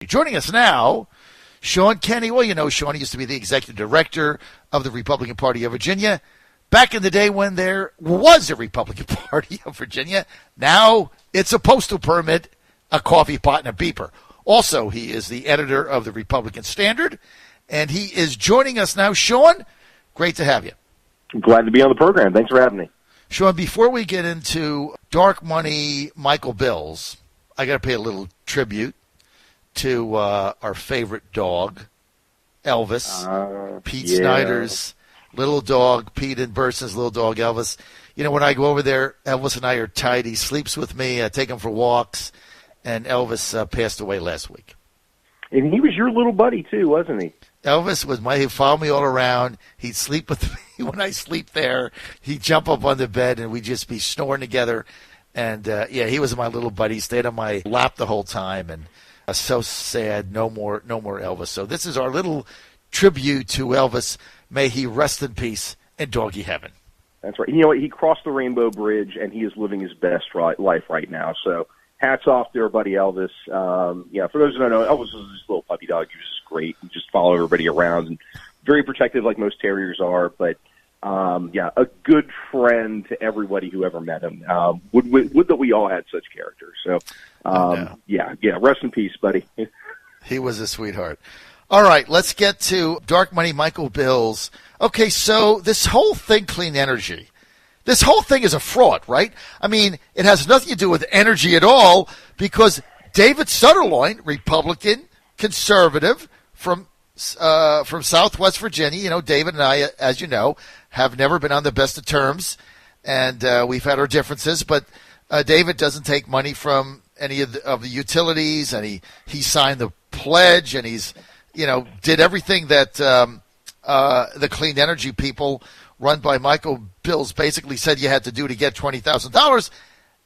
Joining us now, Shaun Kenney. Well, you know, Shaun used to be the executive director of the Republican Party of Virginia back in the day when there was a Republican Party of Virginia. Now it's a postal permit, a coffee pot, and a beeper. Also, he is the editor of the Republican Standard, and he is joining us now. Shaun, great to have you. I'm glad to be on the program. Thanks for having me. Shaun, before we get into dark money Michael Bills, I got to pay a little tribute to our favorite dog, Elvis, Pete Snyder's little dog, Pete and Burson's little dog, Elvis. You know, when I go over there, Elvis and I are tight. He sleeps with me. I take him for walks, and Elvis passed away last week. And he was your little buddy, too, wasn't he? Elvis was he'd follow me all around. He'd sleep with me when I sleep there. He'd jump up on the bed, and we'd just be snoring together. And, he was my little buddy. He stayed on my lap the whole time, and so sad. No more Elvis. So this is our little tribute to Elvis. May he rest in peace in doggy heaven. That's right. You know what? He crossed the Rainbow Bridge, and he is living his best life right now. So hats off to our buddy Elvis. For those who don't know, Elvis was this little puppy dog. He was just great. He just followed everybody around and very protective like most terriers are. But, a good friend to everybody who ever met him. Would that we all had such characters. So, rest in peace, buddy. He was a sweetheart. All right, let's get to Dark Money Michael Bills. Okay, so this whole thing, clean energy, this whole thing is a fraud, right? I mean, it has nothing to do with energy at all because David Sutherland, Republican, conservative from Southwest Virginia, you know, David and I, as you know, have never been on the best of terms, and we've had our differences, but David doesn't take money from any of the utilities, and he signed the pledge, and he's did everything that the clean energy people run by Michael Bills basically said you had to do to get $20,000,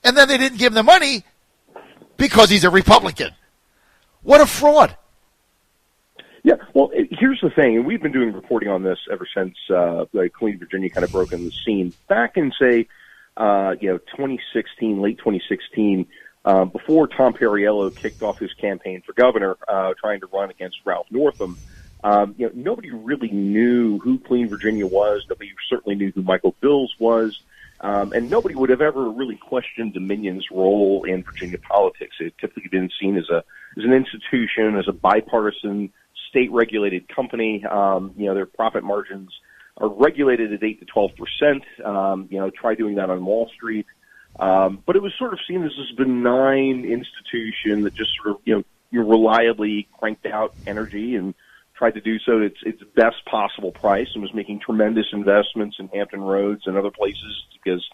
and then they didn't give him the money because he's a Republican. What a fraud. Yeah, well, here's the thing, and we've been doing reporting on this ever since Clean Virginia kind of broke in the scene. Back in, say, 2016, late 2016, before Tom Perriello kicked off his campaign for governor, trying to run against Ralph Northam, nobody really knew who Clean Virginia was. Nobody certainly knew who Michael Bills was. And nobody would have ever really questioned Dominion's role in Virginia politics. It typically been seen as an institution, as a bipartisan, state-regulated company. Their profit margins are regulated at 8 to 12%. Try doing that on Wall Street. But it was sort of seen as this benign institution that just sort of, reliably cranked out energy and tried to do so at its best possible price and was making tremendous investments in Hampton Roads and other places because,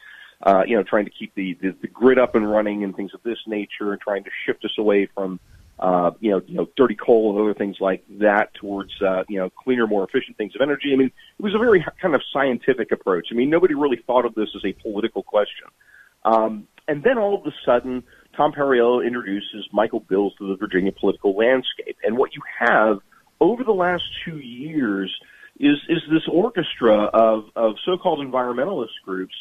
trying to keep the grid up and running and things of this nature and trying to shift us away from, dirty coal and other things like that towards, cleaner, more efficient things of energy. I mean, it was a very kind of scientific approach. I mean, nobody really thought of this as a political question. And then all of a sudden, Tom Perriello introduces Michael Bills to the Virginia political landscape. And what you have over the last 2 years is this orchestra of so-called environmentalist groups,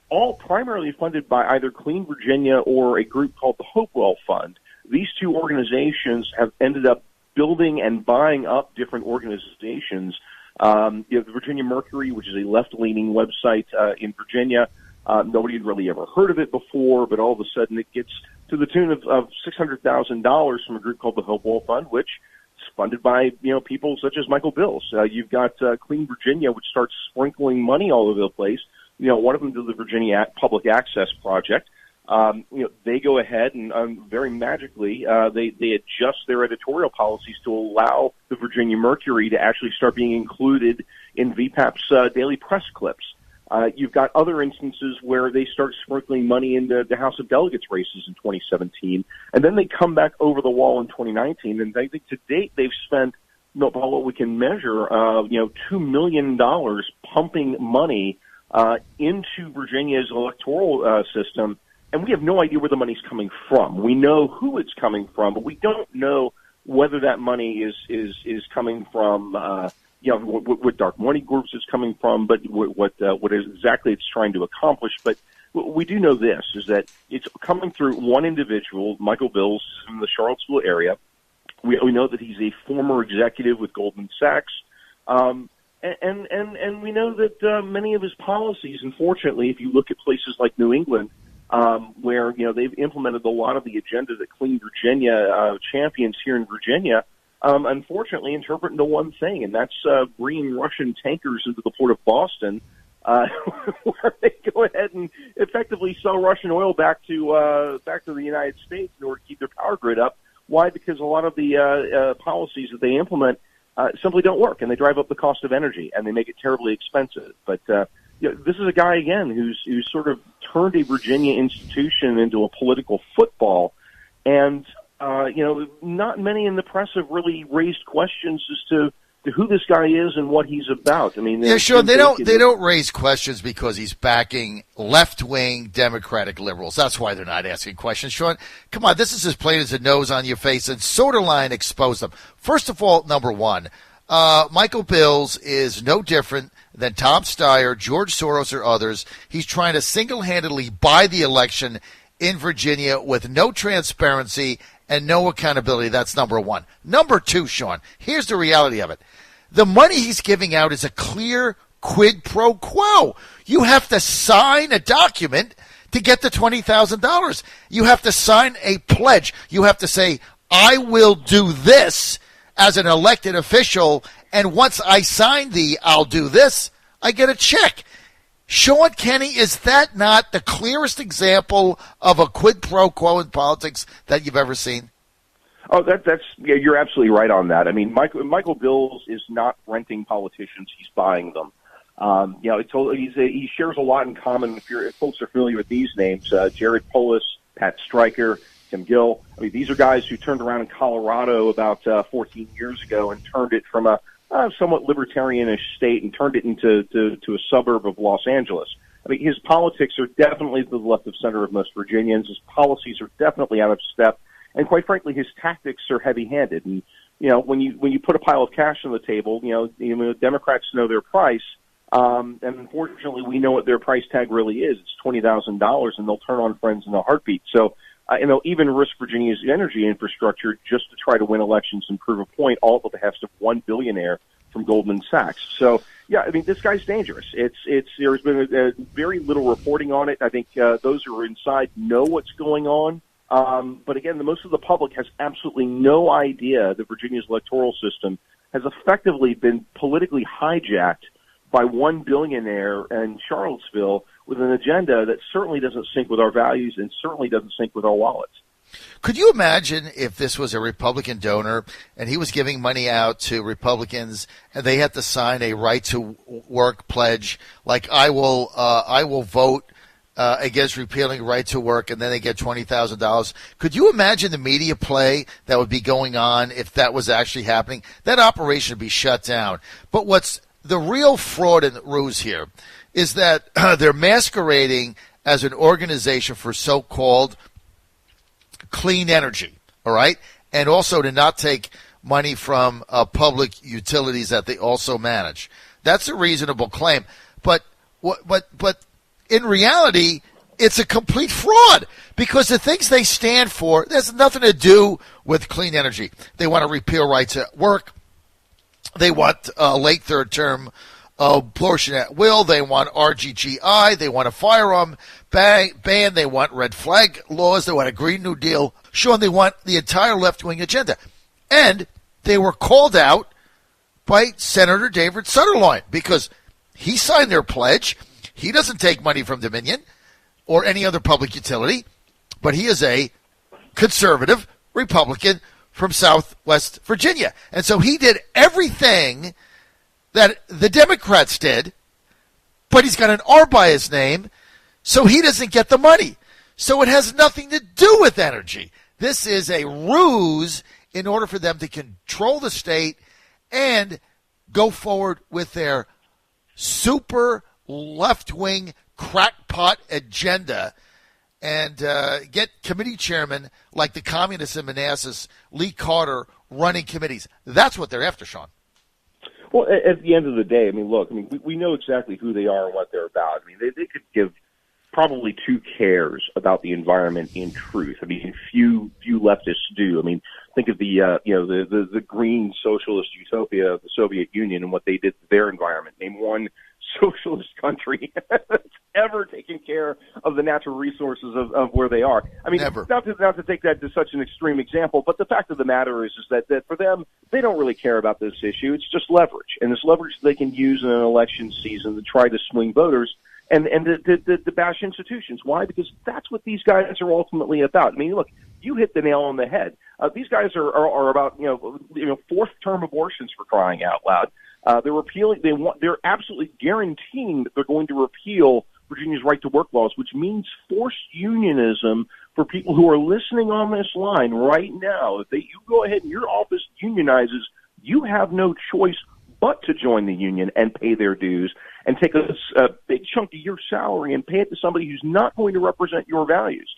all primarily funded by either Clean Virginia or a group called the Hopewell Fund. These two organizations have ended up building and buying up different organizations. The Virginia Mercury, which is a left-leaning website in Virginia. Nobody had really ever heard of it before, but all of a sudden it gets to the tune of $600,000 from a group called the Hopewell Fund, which is funded by people such as Michael Bills. You've got Clean Virginia, which starts sprinkling money all over the place. One of them to the Virginia Public Access Project. They go ahead and very magically they adjust their editorial policies to allow the Virginia Mercury to actually start being included in VPAP's daily press clips. You've got other instances where they start sprinkling money into the House of Delegates races in 2017, and then they come back over the wall in 2019. And I think to date they've spent, by what we can measure, $2 million pumping money into Virginia's electoral system, and we have no idea where the money's coming from. We know who it's coming from, but we don't know whether that money is coming from. What dark money groups it's coming from, but what exactly it's trying to accomplish. But we do know this, is that it's coming through one individual, Michael Bills, in the Charlottesville area, We know that he's a former executive with Goldman Sachs. And we know that many of his policies, unfortunately, if you look at places like New England, where they've implemented a lot of the agenda that Clean Virginia champions here in Virginia, unfortunately interpret into one thing, and that's bringing Russian tankers into the port of Boston, where they go ahead and effectively sell Russian oil back to the United States in order to keep their power grid up. Why? Because a lot of the policies that they implement simply don't work, and they drive up the cost of energy, and they make it terribly expensive. But this is a guy, again, who's sort of turned a Virginia institution into a political football, and not many in the press have really raised questions as to who this guy is and what he's about. I mean, Shaun, they don't raise questions because he's backing left-wing Democratic liberals. That's why they're not asking questions. Shaun, come on, this is as plain as a nose on your face, and Soderline exposed them. First of all, number one, Michael Bills is no different than Tom Steyer, George Soros, or others. He's trying to single-handedly buy the election in Virginia with no transparency and no accountability. That's number one. Number two, Shaun, here's the reality of it. The money he's giving out is a clear quid pro quo. You have to sign a document to get the $20,000. You have to sign a pledge. You have to say, I will do this as an elected official, and once I sign the I'll do this, I get a check. Shaun, Kenney, is that not the clearest example of a quid pro quo in politics that you've ever seen? Oh, yeah, you're absolutely right on that. I mean, Michael Bills is not renting politicians; he's buying them. He shares a lot in common. If folks are familiar with these names, Jared Polis, Pat Stryker, Tim Gill. I mean, these are guys who turned around in Colorado about 14 years ago and turned it from a somewhat libertarianish state and turned it into a suburb of Los Angeles. I mean, his politics are definitely to the left of center of most Virginians. His policies are definitely out of step. And quite frankly, his tactics are heavy-handed. And when you put a pile of cash on the table, Democrats know their price. And unfortunately, we know what their price tag really is. It's $20,000, and they'll turn on friends in a heartbeat. So, they'll even risk Virginia's energy infrastructure just to try to win elections and prove a point, all at the behest of one billionaire from Goldman Sachs. So, yeah, I mean, this guy's dangerous. There's been very little reporting on it. I think those who are inside know what's going on. But again, most of the public has absolutely no idea that Virginia's electoral system has effectively been politically hijacked by one billionaire in Charlottesville with an agenda that certainly doesn't sync with our values and certainly doesn't sync with our wallets. Could you imagine if this was a Republican donor and he was giving money out to Republicans and they had to sign a right to work pledge, like I will vote against repealing right to work, and then they get $20,000. Could you imagine the media play that would be going on if that was actually happening? That operation would be shut down. But what's the real fraud and ruse here is that they're masquerading as an organization for so-called clean energy, all right, and also to not take money from public utilities that they also manage. That's a reasonable claim. But in reality, it's a complete fraud because the things they stand for, there's nothing to do with clean energy. They want to repeal right to work. They want late third term abortion at will. They want RGGI. They want a firearm ban. They want red flag laws. They want a Green New Deal. Shaun, they want the entire left-wing agenda. And they were called out by Senator David Sutherland because he signed their pledge. He doesn't take money from Dominion or any other public utility, but he is a conservative Republican from Southwest Virginia. And so he did everything that the Democrats did, but he's got an R by his name, so he doesn't get the money. So it has nothing to do with energy. This is a ruse in order for them to control the state and go forward with their super left-wing crackpot agenda and get committee chairmen like the communists in Manassas, Lee Carter, running committees. That's what they're after, Shaun. Well, at the end of the day, I mean, look, we know exactly who they are and what they're about. I mean, they could give probably too cares about the environment in truth. I mean, few leftists do. I mean, think of the green socialist utopia of the Soviet Union and what they did to their environment. Name one socialist country that's ever taken care of the natural resources of where they are. I mean, Never. not to take that to such an extreme example, but the fact of the matter is that for them, they don't really care about this issue. It's just leverage, and it's leverage they can use in an election season to try to swing voters and to bash institutions. Why? Because that's what these guys are ultimately about. I mean, look, you hit the nail on the head. These guys are about fourth term abortions, for crying out loud. They're repealing. They're absolutely guaranteeing that they're going to repeal Virginia's right to work laws, which means forced unionism for people who are listening on this line right now. If you go ahead and your office unionizes, you have no choice but to join the union and pay their dues and take a big chunk of your salary and pay it to somebody who's not going to represent your values.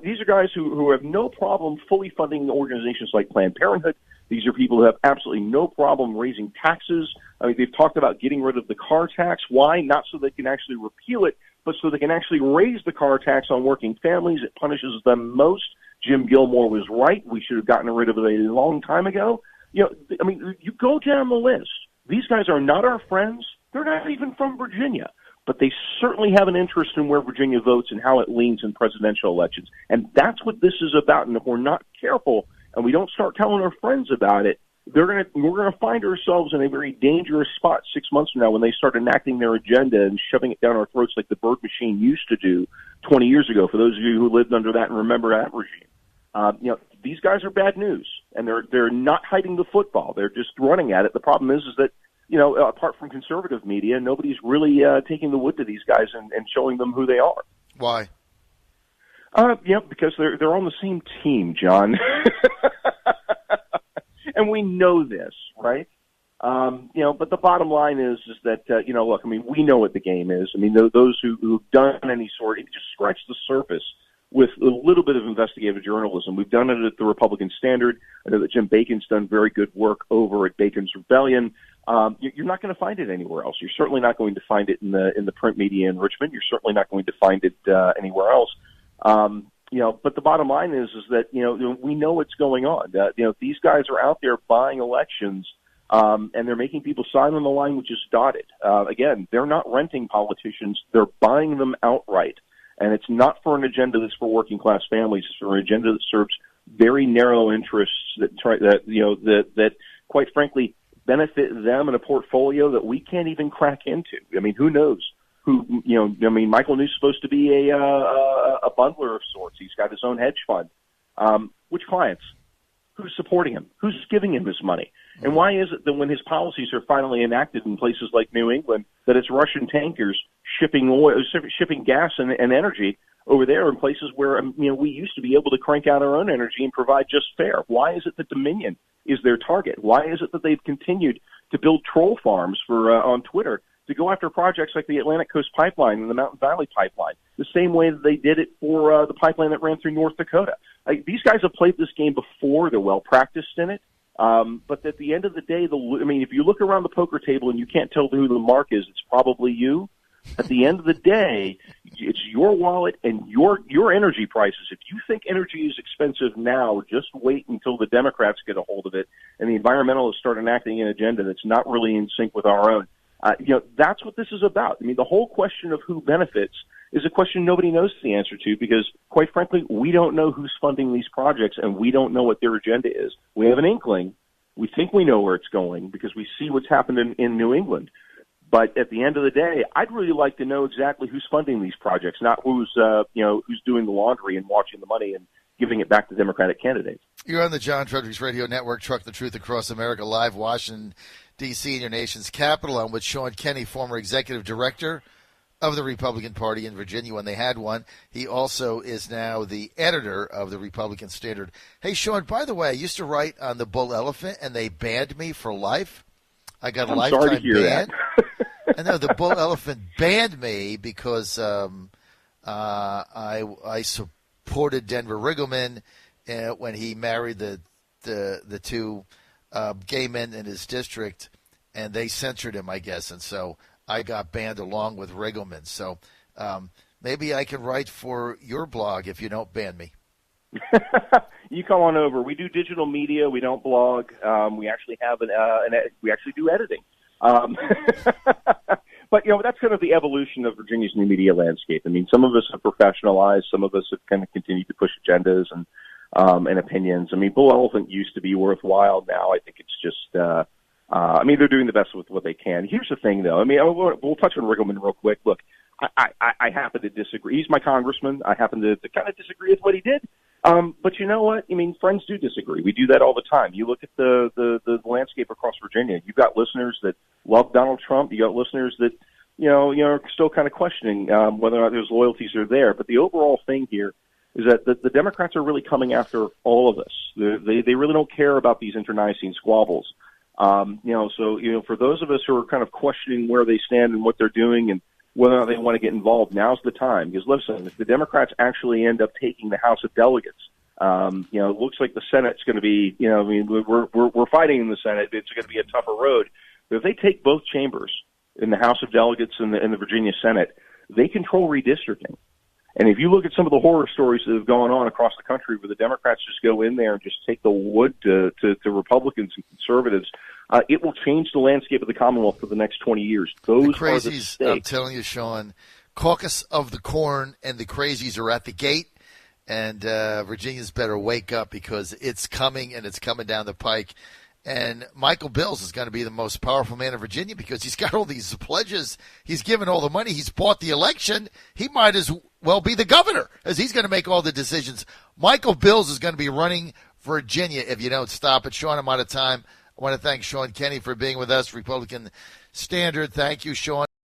These are guys who have no problem fully funding organizations like Planned Parenthood. These are people who have absolutely no problem raising taxes. I mean, they've talked about getting rid of the car tax. Why? Not so they can actually repeal it, but so they can actually raise the car tax on working families. It punishes them most. Jim Gilmore was right. We should have gotten rid of it a long time ago. You go down the list. These guys are not our friends. They're not even from Virginia. But they certainly have an interest in where Virginia votes and how it leans in presidential elections. And that's what this is about. And if we're not careful and we don't start telling our friends about it, we're going to find ourselves in a very dangerous spot 6 months from now when they start enacting their agenda and shoving it down our throats like the Bird Machine used to do 20 years ago, for those of you who lived under that and remember that regime. These guys are bad news, and they're not hiding the football. They're just running at it. The problem is that, apart from conservative media, nobody's really taking the wood to these guys and showing them who they are. Why? Because they're on the same team, John. And we know this, right? But the bottom line is that, look, I mean, we know what the game is. I mean, those who've done any sort, if you just scratch the surface with a little bit of investigative journalism. We've done it at the Republican Standard. I know that Jim Bacon's done very good work over at Bacon's Rebellion. You're not going to find it anywhere else. You're certainly not going to find it in the print media in Richmond. You're certainly not going to find it anywhere else. But the bottom line is that, we know what's going on. These guys are out there buying elections, and they're making people sign on the line which is dotted. Again, they're not renting politicians. They're buying them outright. And it's not for an agenda that's for working class families. It's for an agenda that serves very narrow interests that quite frankly benefit them in a portfolio that we can't even crack into. I mean, who knows? Michael New's supposed to be a bundler of sorts. He's got his own hedge fund. Which clients? Who's supporting him? Who's giving him his money? And why is it that when his policies are finally enacted in places like New England, that it's Russian tankers shipping oil, shipping gas and energy over there in places where we used to be able to crank out our own energy and provide just fair? Why is it that Dominion is their target? Why is it that they've continued to build troll farms on Twitter to go after projects like the Atlantic Coast Pipeline and the Mountain Valley Pipeline, the same way that they did it for the pipeline that ran through North Dakota? These guys have played this game before. They're well practiced in it. But at the end of the day, if you look around the poker table and you can't tell who the mark is, it's probably you. At the end of the day, it's your wallet and your energy prices. If you think energy is expensive now, just wait until the Democrats get a hold of it and the environmentalists start enacting an agenda that's not really in sync with our own. That's what this is about. I mean, the whole question of who benefits is a question nobody knows the answer to because, quite frankly, we don't know who's funding these projects and we don't know what their agenda is. We have an inkling. We think we know where it's going because we see what's happened in New England. But at the end of the day, I'd really like to know exactly who's funding these projects, not who's doing the laundry and watching the money and giving it back to Democratic candidates. You're on the John Fredericks Radio Network, Truck the Truth Across America, live Washington, D.C., in your nation's capital. I'm with Shaun Kenney, former executive director of the Republican Party in Virginia when they had one. He also is now the editor of the Republican Standard. Hey, Shaun, by the way, I used to write on the Bull Elephant, and they banned me for life. I got a lifetime sorry to hear ban. that. I know the Bull Elephant banned me because I supported Denver Riggleman when he married the two gay men in his district, and they censored him, I guess, and so I got banned along with Riggleman. So now maybe I can write for your blog if you don't ban me. You come on over. We do digital media. We don't blog. We actually have we actually do editing. But, that's kind of the evolution of Virginia's new media landscape. I mean, some of us have professionalized. Some of us have kind of continued to push agendas and opinions. I mean, Blue Elephant used to be worthwhile. Now I think it's just, they're doing the best with what they can. Here's the thing, though. I mean, we'll touch on Riggleman real quick. Look, I happen to disagree. He's my congressman. I happen to kind of disagree with what he did. But you know what? I mean, friends do disagree. We do that all the time. You look at the landscape across Virginia. You've got listeners that love Donald Trump. You got listeners that, are still kind of questioning whether or not those loyalties are there. But the overall thing here is that the Democrats are really coming after all of us. They really don't care about these internecine squabbles. So for those of us who are kind of questioning where they stand and what they're doing and whether or not they want to get involved, now's the time. Because listen, if the Democrats actually end up taking the House of Delegates, it looks like the Senate's going to be, we're fighting in the Senate. It's going to be a tougher road. But if they take both chambers in the House of Delegates and the Virginia Senate, they control redistricting. And if you look at some of the horror stories that have gone on across the country where the Democrats just go in there and just take the wood to Republicans and conservatives, it will change the landscape of the Commonwealth for the next 20 years. Those the crazies, are the stakes. I'm telling you, Shaun, caucus of the corn and the crazies are at the gate, and Virginians better wake up because it's coming, and it's coming down the pike. And Michael Bills is going to be the most powerful man in Virginia because he's got all these pledges. He's given all the money. He's bought the election. He might as well be the governor, as he's going to make all the decisions. Michael Bills is going to be running Virginia if you don't stop it. Shaun, I'm out of time. I want to thank Shaun Kenney for being with us, Republican Standard. Thank you, Shaun.